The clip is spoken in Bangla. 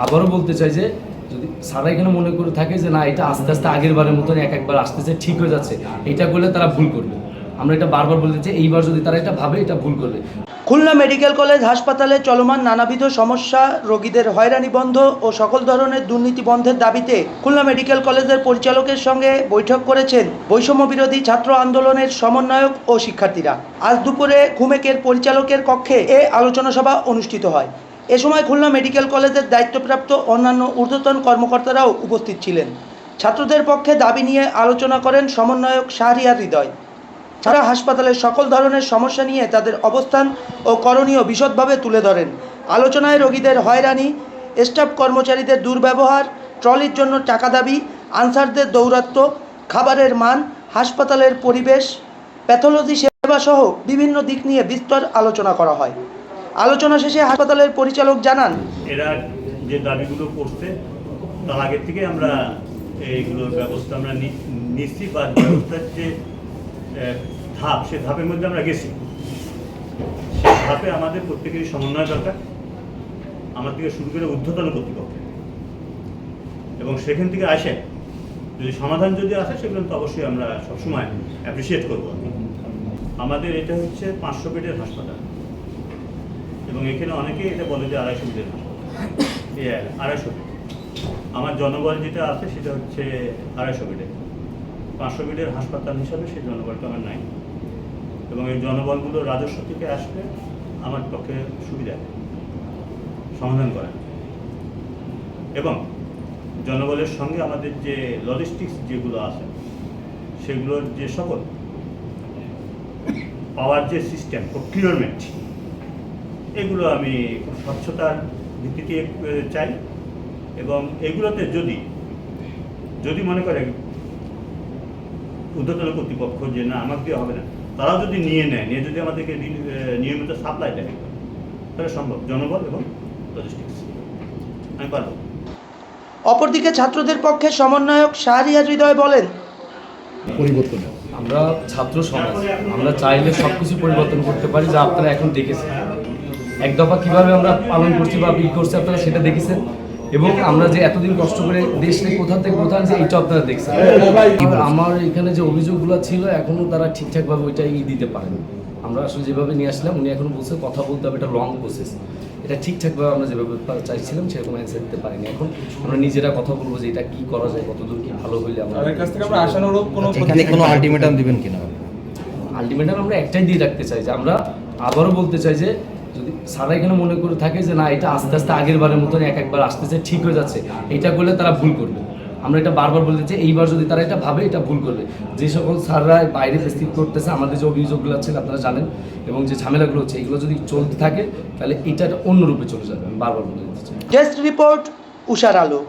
আবারও বলতে চাই যে যদি সারা এখানে মনে করে থাকে যে না এটা আস্তে আস্তে আগের বারের মতন একবার আসতেছে ঠিক হয়ে যাচ্ছে, এটা করলে তারা ভুল করবে। আমরা এটা বারবার বলতে চাই, এইবার যদি তারা এটা ভাবে এটা ভুল করবে। খুলনা মেডিকেল কলেজ হাসপাতালে চলমান নানাবিধ সমস্যা, রোগীদের হয়রানি বন্ধ ও সকল ধরনের দুর্নীতি বন্ধের দাবিতে খুলনা মেডিকেল কলেজের পরিচালকের সঙ্গে বৈঠক করেছেন বৈষম্য বিরোধী ছাত্র আন্দোলনের সমন্বয়ক ও শিক্ষার্থীরা। আজ দুপুরে ঘুমেকের পরিচালকের কক্ষে এ আলোচনা সভা অনুষ্ঠিত হয়। এ সময় খুলনা মেডিকেল কলেজের দায়িত্বপ্রাপ্ত অন্যান্য ঊর্ধ্বতন কর্মকর্তারাও উপস্থিত ছিলেন। ছাত্রদের পক্ষে দাবি নিয়ে আলোচনা করেন সমন্বয়ক শাহরিয়ার হৃদয়। তারা হাসপাতালের সকল ধরনের সমস্যা নিয়ে তাদের অবস্থান ও করণীয় বিশদভাবে তুলে ধরেন। আলোচনায় রোগীদের হয়রানি, স্টাফ কর্মচারীদের দুর্ব্যবহার, ট্রলির জন্য টাকা দাবি, আনসারদের দৌরাত্ম্য, খাবারের মান, হাসপাতালের পরিবেশ, প্যাথোলজি সেবা সহ বিভিন্ন দিক নিয়ে বিস্তর আলোচনা করা হয়। আলোচনা শেষে হাসপাতালের পরিচালক জানান, এরা যে দাবিগুলো করছে তার আগের থেকে আমরা এইগুলোর ব্যবস্থা আমরা নিচ্ছি বা ব্যবস্থার যে ধাপ, সে ধাপের মধ্যে আমরা গেছি। সেই ধাপে আমাদের প্রত্যেকেরই সমন্বয় দরকার, আমার থেকে শুরু করে ঊর্ধ্বতন কর্তৃপক্ষ, এবং সেখান থেকে আসে যদি সমাধান যদি আসে সেগুলো তো অবশ্যই আমরা সবসময় অ্যাপ্রিসিয়েট করবো। আমাদের এটা হচ্ছে 500 বেডের হাসপাতাল, এবং এখানে অনেকেই এটা বলে যে 250 বেডের হাসপাতাল। 250 বেড আমার জনবল যেটা আছে সেটা হচ্ছে 250 বেডের। 500 বেডের হাসপাতাল হিসাবে সেই জনবলটা আমার নাই, এবং এই জনবলগুলো রাজস্ব থেকে আসলে আমার পক্ষে সুবিধা সমাধান করা, এবং জনবলের সঙ্গে আমাদের যে লজিস্টিক্স যেগুলো আছে সেগুলোর যে সকল পাওয়ার যে সিস্টেম প্রকিউরমেন্ট, এগুলো আমি খুব স্বচ্ছতার ভিত্তিতে চাই। এবং এগুলোতে যদি মনে করে ঊর্ধ্বতন কর্তৃপক্ষ যে না আমাকে দিয়ে হবে না, তারাও যদি নিয়ে যদি আমাদেরকে নিয়মিত সাপ্লাই দেয় তাহলে সম্ভব, জনবল এবং লজিস্টিক্স আমি পারব। অপরদিকে ছাত্রদের পক্ষে সমন্বয়ক শাহরিয়ার হৃদয় বলেন, পরিবর্তন আমরা ছাত্র সমাজ, আমরা চাইলে সব কিছু পরিবর্তন করতে পারি, যা আপনারা এখন দেখেছেন। এক দফা কীভাবে আমরা পালন করছি বা করছি আপনারা সেটা দেখেছেন, এবং আমরা যে এতদিন কষ্ট করে দেশে কোথা থেকে কোথায় যে এইটা আপনারা দেখছেন। এবার আমার এখানে যে অভিযোগগুলো ছিল এখনও তারা ঠিকঠাকভাবে ওইটাই দিতে পারেনি। আমরা আসলে যেভাবে নিয়ে আসলাম, উনি এখনও বলছে কথা বলতে হবে, এটা লং প্রসেস, এটা ঠিকঠাকভাবে আমরা যেভাবে চাইছিলাম সেরকম অ্যান্সার দিতে পারিনি। এখন আমরা নিজেরা কথা বলবো যে এটা কী করা যায়, কতদূর কী ভালো হইলে আমাদের কাছ থেকে আমরা আশানুরূপ কোনো আলটিমেটাম দিবেন কিনা? আলটিমেটাম আমরা একটাই দিয়ে রাখতে চাই যে আমরা আবারও বলতে চাই যে যদি সারা এখানে মনে করে থাকে যে না এটা আস্তে আস্তে আগের বারের মতন একবার আসতেছে ঠিক হয়ে যাচ্ছে, এটা করলে তারা ভুল করবে। আমরা এটা বারবার বলতে চাই, এইবার যদি তারা এটা ভাবে এটা ভুল করবে। যে সকল স্যাররা বাইরে প্রেসক্রিপ করতেছে, আমাদের যে অভিযোগগুলো আছে আপনারা জানেন, এবং যে ঝামেলাগুলো হচ্ছে এগুলো যদি চলতে থাকে তাহলে এটা অন্য রূপে চলে যাবে। আমি বারবার বলতে চাই। টেস্ট রিপোর্ট, উষার আলো।